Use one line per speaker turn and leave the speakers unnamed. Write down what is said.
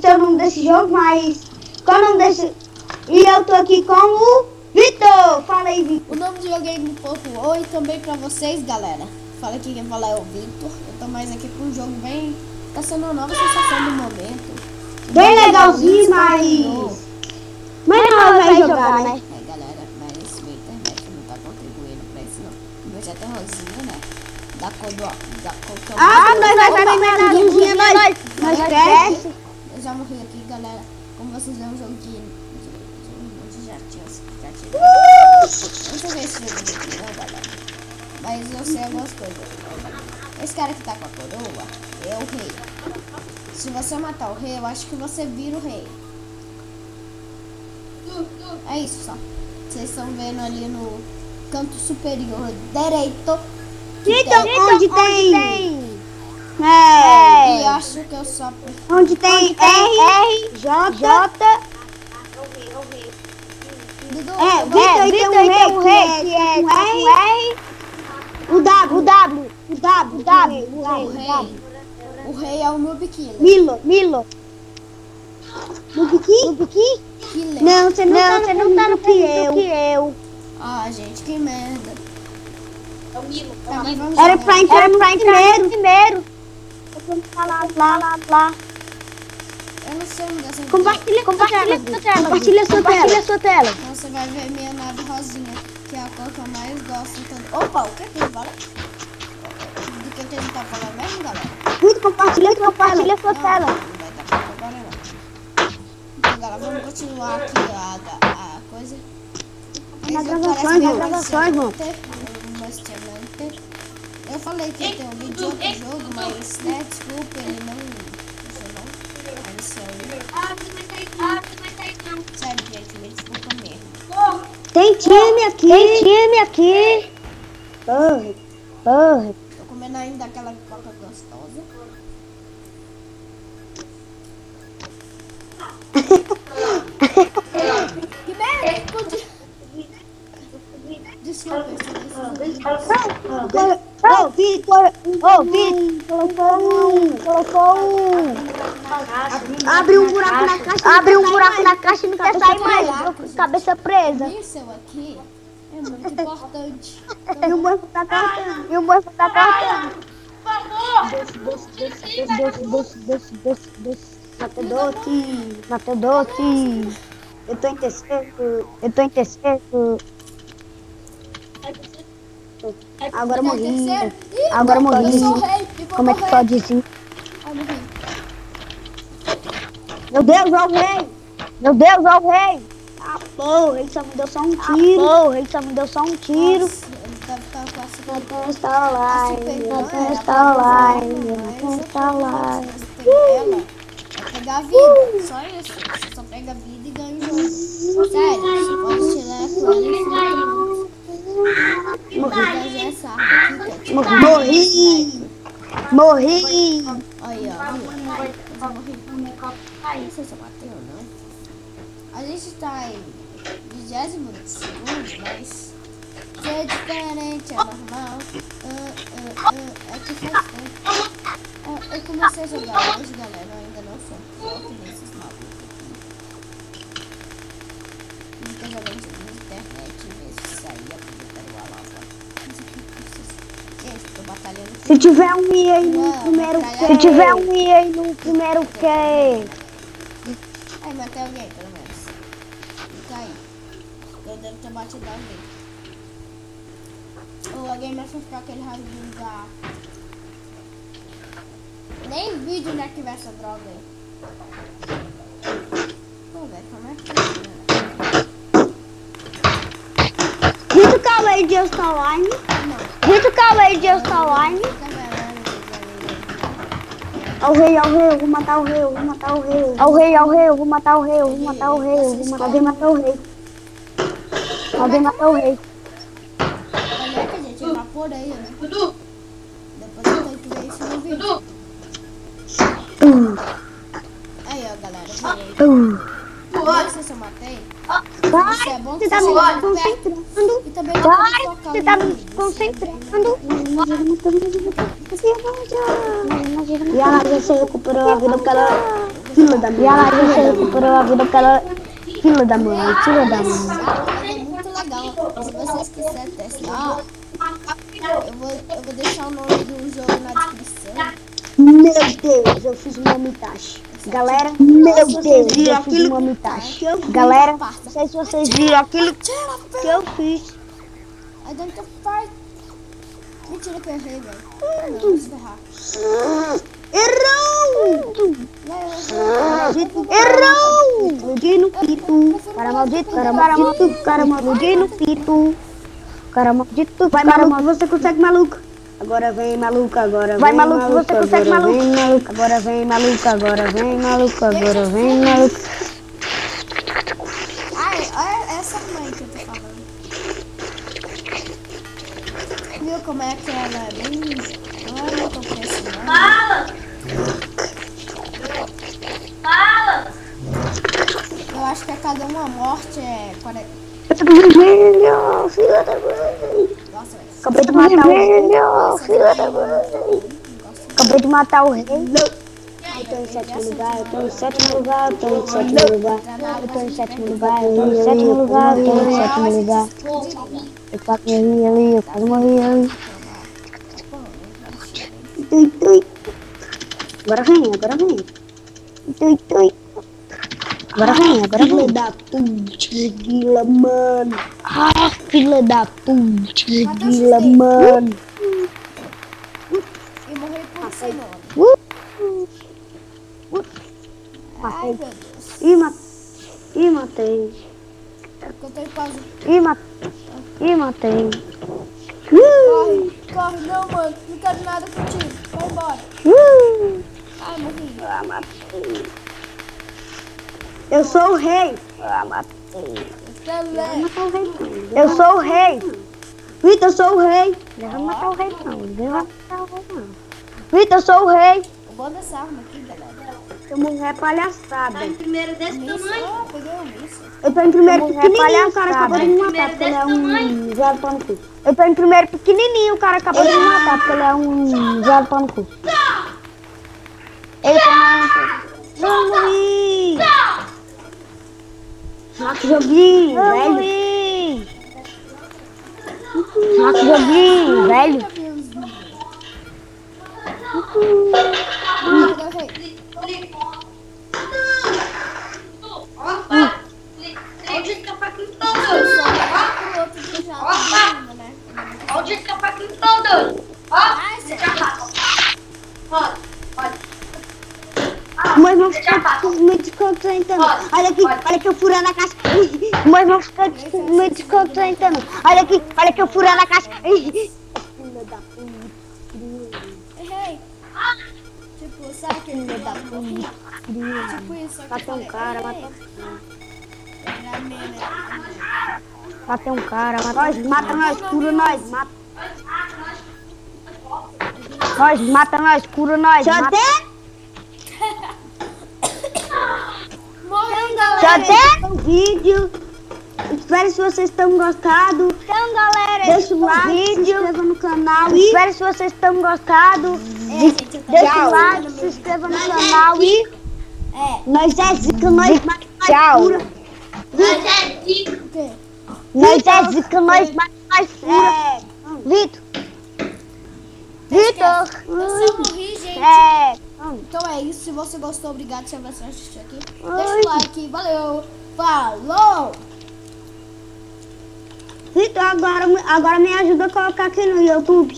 sei o nome desse jogo, mas... Qual é o nome desse... E eu tô aqui com o Vitor. Fala aí, Vitor.
O nome do jogo é um pouco oi também pra vocês, galera. Fala aqui, quem fala é o Vitor. Eu tô mais aqui com um jogo bem... Tá sendo uma nova sensação do momento.
Bem legalzinho, mas... Mas não vai jogar, né?
É, galera, mas minha internet não tá contribuindo pra isso, não. O meu já tem rosinha, né? Da cor do...
Nós vai comer na luzinha, nós cresce.
Eu já morri aqui, galera. Como vocês veem, um jogo de já tinha. Eu não sei ver esse jogo aqui, não, galera. Mas eu sei algumas coisas. Esse cara que tá com a coroa é o rei. Se você matar o rei, eu acho que você vira o rei. É isso só. Vocês estão vendo ali no canto superior direito.
Então, onde tem?
E acho que eu só...
Onde tem R, J... Vitor, tem um rei que é com R. O W.
O rei é o Noob Killer.
Milo. Noob
Killer.
Não, você não tá no que eu.
Ah, gente, que merda.
É o Milo.
Tá, mas vamos
Era
jogar.
pra entrar no primeiro. Lá.
Eu não sei onde dessa
Compartilha sua tela.
Então você vai ver minha nave rosinha, que é a cor que eu mais gosto. Então... Opa, o que é que ele fala? Do que ele tá falando mesmo, galera?
Muito compartilha sua tela.
Não vai dar pra agora não. Então, galera, vamos continuar aqui a coisa.
Nas gravações, mano.
Eu falei que ia ter um vídeo de outro jogo, mas né, desculpa, ele não sério, gente, me desculpa mesmo.
Tem time aqui. Porra.
Tô comendo ainda aquela coca gostosa. Que merda! Desculpa,
Vitor, colocou um. Abre um buraco na caixa e não quer sair mais. Cabeça presa.
Isso aqui é muito importante.
E o moço tá cortando. Doce. Eu tô em terceiro. Agora morri. Como é que pode isso? Meu Deus, ó o rei. Ah, porra, ele só me deu só um tiro. Não tem estar online.
Pegar a vida, só isso. Você só pega a vida e ganha o jogo. Sério, você pode tirar com ela e
Morri.
Aí, ó. Não sei se eu matei ou não. A gente tá em 20º, mas que é diferente, é normal. É que faz tempo. Eu comecei a jogar hoje, galera. Eu ainda não sou forte nesses malucos aqui. Eu tô jogando na internet e ver se sair aproveitando a lava. Gente, tô batalhando.
Se tiver um I aí no primeiro que...
Aí, matei alguém, pelo menos. Fica aí. Eu devo ter batido alguém. Ou alguém me assustou aquele radinho da... Nem vi de onde é que vai essa droga aí. Pô, velho, como é que é?
Vitor Cauê de Está Online. Ao rei, eu vou matar o rei. Alguém matar o rei.
Olha que a gente evaporei, né? Depois eu tenho que ver isso no vídeo. Aí, ó, galera. Não sei se eu matei. Isso é bom que
Você tá me concentrando.
e também não
Você tá me concentrando. E a Nadia se recuperou a vida porque ela Filha da mãe. E a Larissa recuperou a vida pela filha da mãe, filha da mãe.
É muito legal. Se vocês quiserem testar, eu vou deixar o nome do jogo na descrição.
Meu Deus, eu fiz uma mitagem. Galera, meu Deus, eu fiz uma mitagem. Galera, não sei se vocês viram aquilo que eu fiz.
Identify. Mentira que eu errei, velho. Não, vou se ferrar.
Errou!
Não,
Errou! Explodi no pito. Cara maldito, cara maldito, cara maldito. Explodi no pito. Cara maldito, vai maluco, você consegue, maluco. Agora vem maluco, agora vai maluco, você consegue, maluco. Agora vem maluco, agora vem maluco, agora vem maluco.
ai, olha essa mãe que eu tô falando. Viu como é que ela é bem... Olha, eu tô pensando.
Fala!
Eu acho que a cada uma morte é...
Filha da mãe.
Nossa, velho.
Acabei de matar o rei. Filha da mãe. Acabei de matar o rei. Eu tô em sétimo lugar, eu tô em sétimo lugar, eu tô em sétimo lugar. Eu tô em sétimo lugar, eu tô em sétimo lugar, eu tô em sétimo lugar. Eu quase morri ali, eu quase morri ali. Agora vem, agora vem. Agora vem. Filha da puta, mano. Ah, filha da puta, mano.
E morri por sem nome. Ai, meu Deus.
Ih, matei.
Eu tô quase...
Ih, matei.
Corre, não, mano. Não quero nada contigo. Vai embora. Ai, morri.
Ah, matei. Eu sou o rei. Ah, matei. Eu sou o rei. Vitor, eu sou o rei. Deixa eu matar o rei, não. Vitor, eu sou o rei.
Eu vou dessa arma aqui, galera.
Eu mulher palhaçada.
Tá em primeiro desse tamanho.
Ah, peguei um míssil.
Eu tô em primeiro pequenininho, o cara acabou de me matar, porque ele é um zero pão no cu. Eu tô em primeiro pequenininho, o cara acabou de me matar, porque ele é um zero pão no cu. Eita, não morri! Mata o joguinho, velho. Mata o joguinho, velho.
Olha o jeito que a faquinha toda. Olha o jeito que a faquinha toda. Ó, você já passa. Pode.
Meu irmão fica me descontrentando. Olha aqui, eu furando a caixa. Meu irmão fica me descontrentando. Olha aqui, eu furando a caixa.
Errei. Tipo, sabe aquele da puta? Tipo isso.
Matei um cara, matei
Matei
um cara, mata nós, cura nós, mata. Mata nós, cura nós.
Morreu,
Já
galera.
tem o vídeo. Espero se vocês estão gostado.
Então, galera,
Deixa o like, se inscreva no canal. Espero se vocês estão gostado.
Deixa
o like, se inscreva no canal e nós é zica, nós mais pura.
Mas é dica.
Nós é zica, nós mais pura. Vitor.
Eu só morri, gente.
Então
Então é isso. Se você gostou, obrigado se você assistiu aqui. Deixa o like. Valeu. Falou.
Vitor, agora me ajuda a colocar aqui no YouTube.